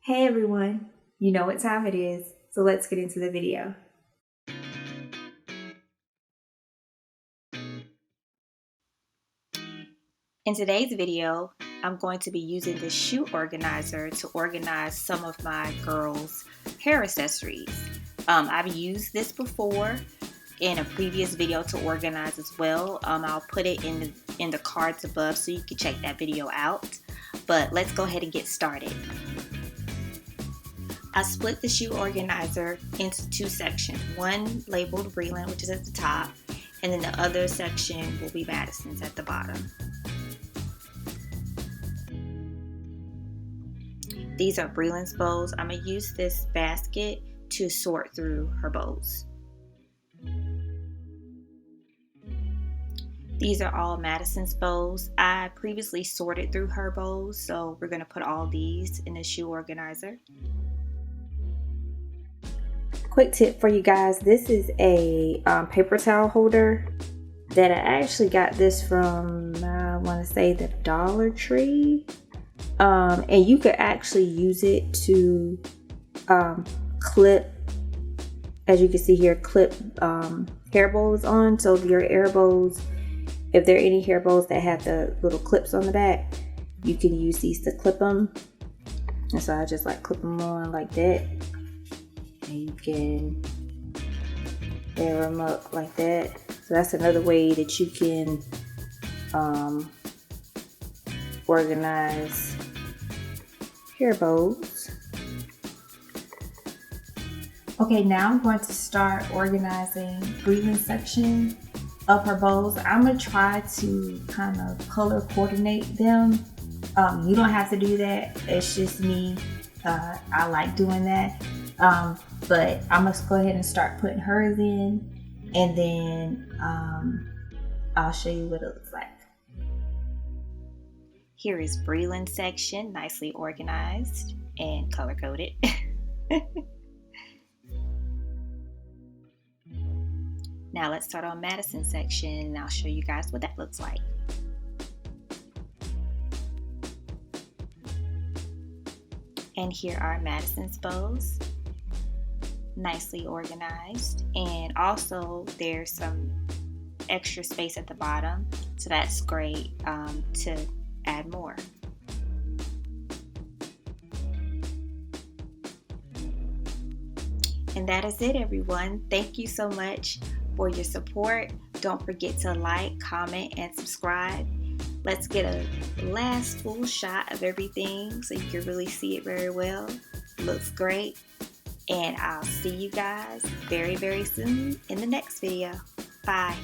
Hey everyone, you know what time it is, so let's get into the video. In today's video, I'm going to be using the shoe organizer to organize some of my girls' hair accessories. I've used this before in a previous video to organize as well. I'll put it in the cards above so you can check that video out. But let's go ahead and get started. I split the shoe organizer into two sections. One labeled Bren, which is at the top, and then the other section will be Madison's at the bottom. These are Bren's bows. I'm going to use this basket to sort through her bows. These are all Madison's bows. I previously sorted through her bows, so we're going to put all these in the shoe organizer. Quick tip for you guys, this is a paper towel holder that I actually got this from, I want to say, the Dollar Tree. And you could actually use it to clip, as you can see here, clip hair bows on. So your hair bows, if there are any hair bows that have the little clips on the back, you can use these to clip them. And so I just like clip them on like that. And you can layer them up like that. So that's another way that you can organize hair bows. Okay, now I'm going to start organizing Bren's section of her bows. I'm going to try to kind of color coordinate them. You don't have to do that. It's just me. I like doing that. But I'm going to go ahead and start putting hers in, and then I'll show you what it looks like. Here is Bren's section, nicely organized and color-coded. Now let's start on Madison's section, and I'll show you guys what that looks like. And here are Madison's bows, nicely organized, and also there's some extra space at the bottom, so that's great to add more. And that is it, everyone. Thank you so much for your support. Don't forget to like, comment, and subscribe. Let's get a last full shot of everything so you can really see it very well. Looks great. And I'll see you guys very, very soon in the next video. Bye.